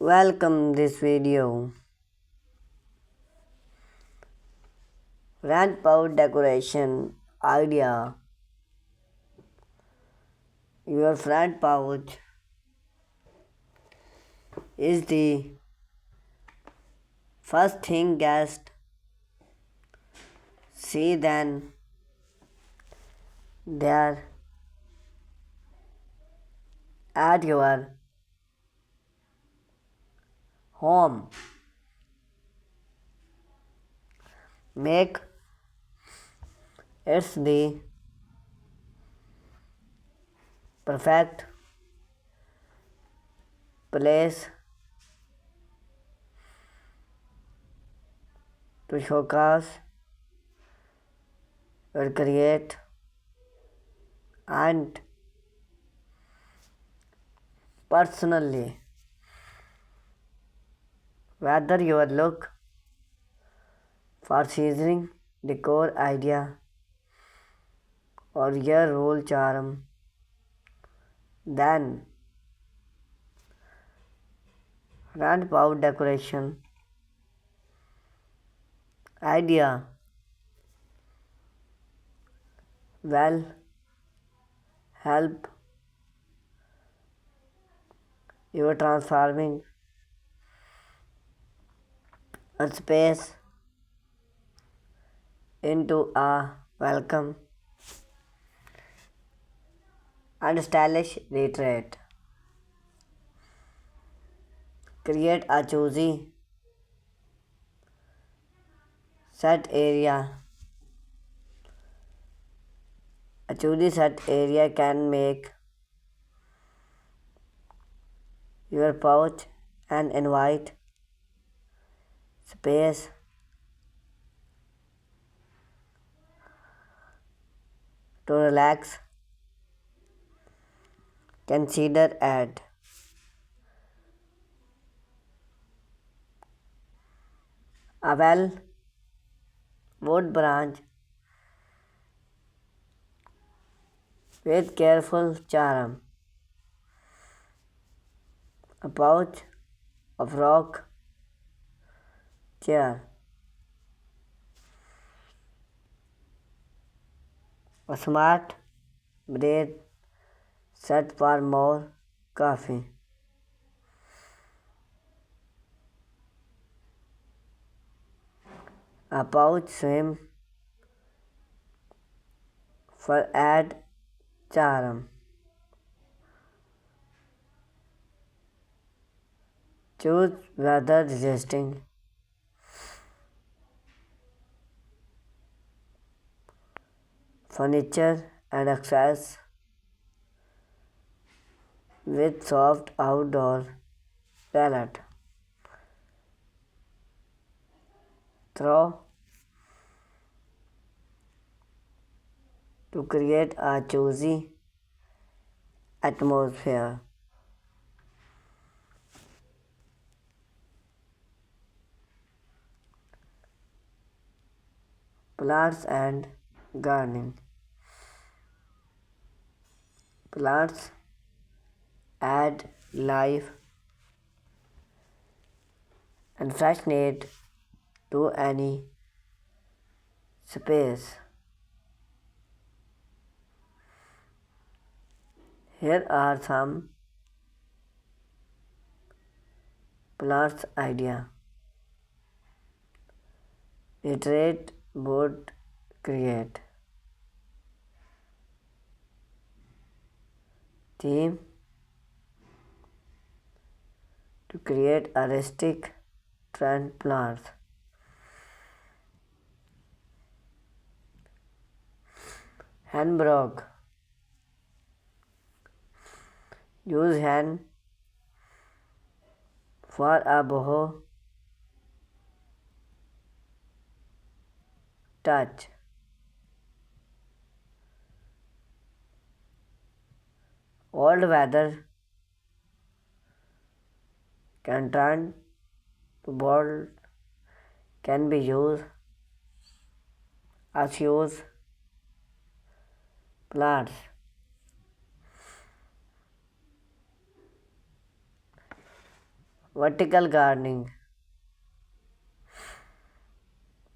Welcome this video. Rand pouch decoration idea. Your front pouch is the first thing guests see then they're at your home. Make it's the perfect place to showcase your create and personally whether you look for seasoning decor idea or your role charm, then rand pouch decoration idea will help you transforming a space into a welcome and stylish retreat. Create a choosy set area. A choosy set area can make your pouch and invite space to relax. Consider add a well wood branch with careful charm, a pouch of rock chair, a smart bread set for more coffee, a pouch swim for add charm. Choose weather resisting furniture and access with soft outdoor palette. Throw to create a cozy atmosphere. Plants and gardening. Plants add life and freshness to any space. Here are some plants idea. Retreat would create theme to create a rustic trend plants. Handbrake. Use hand for a boho touch. Old weather can turn to bold can be used as use plants. Vertical gardening.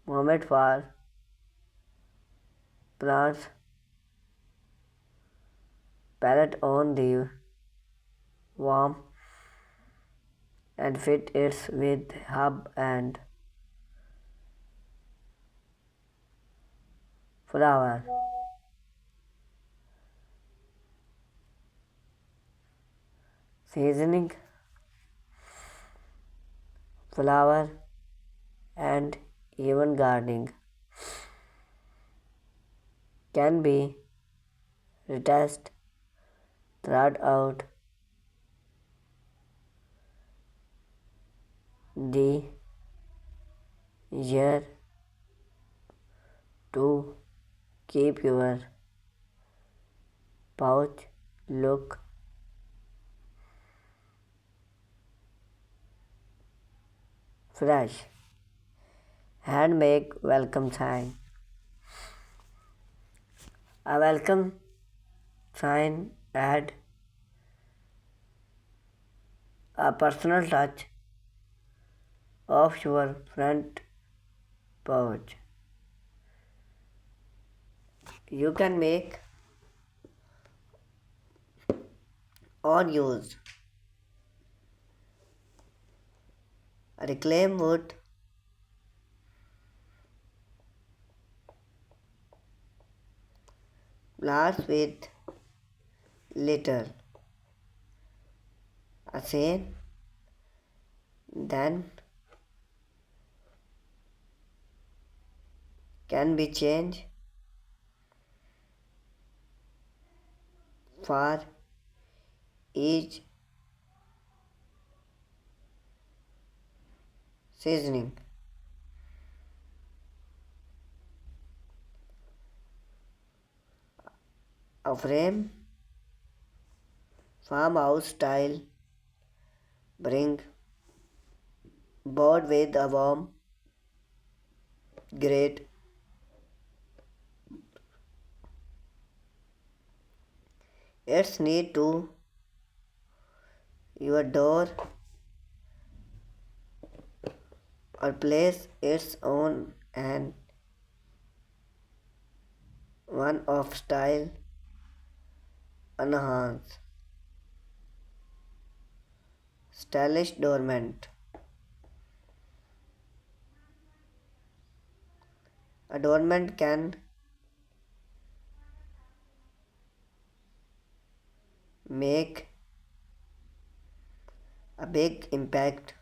Moment for plants. Pallet on the worm and fit it with hub and flower. Seasoning, flower, and even gardening can be retouched throughout the year to keep your pouch look fresh. Handmade welcome sign. A welcome sign add a personal touch of your front porch. You can make or use reclaimed wood, blast with little a scene, then can be changed for each seasoning. A frame, farmhouse style, bring board with a warm grate. It's neat to your door or place its own and one of style enhance. Stylish doormat. A doormat can make a big impact.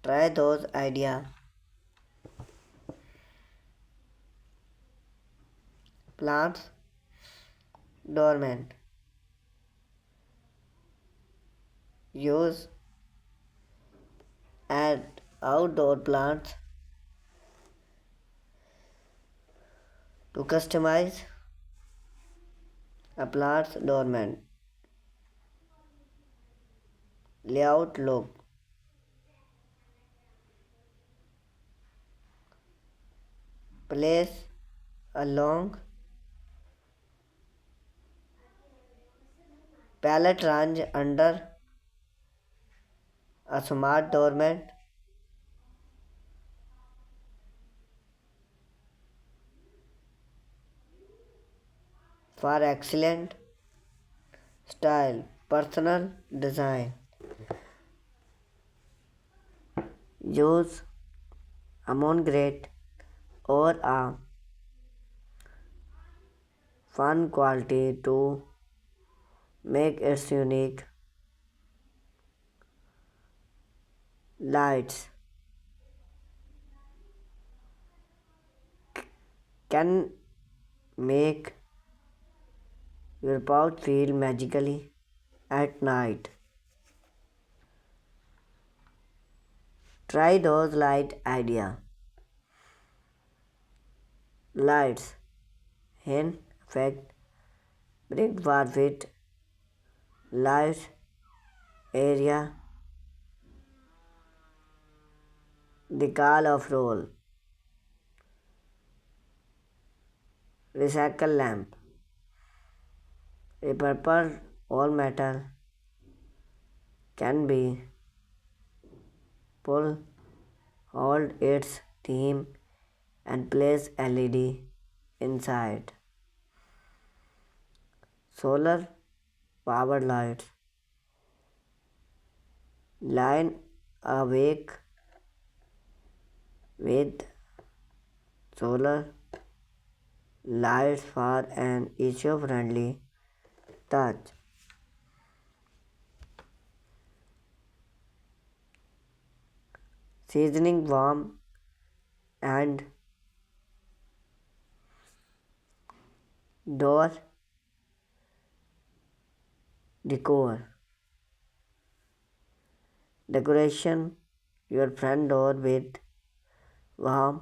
Try those ideas. Plants, doormat. Use add outdoor plants to customize a plant's doormat layout look. Place a long pallet range under a smart doormat for excellent style, personal design. Use a grate or a fun quality to make it unique. Lights can make your pouch feel magically at night. Try those light idea. Lights in effect bring forward light area the call of roll. Recycle lamp. Repurposed all metal can be pull, hold its theme and place LED inside. Solar powered lights line a wick with solar lights for an eco-friendly touch. Seasoning warm and door decor. Decoration your front door with warm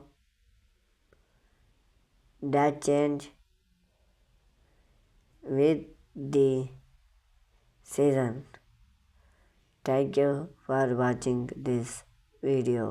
that change with the season. Thank you for watching this video.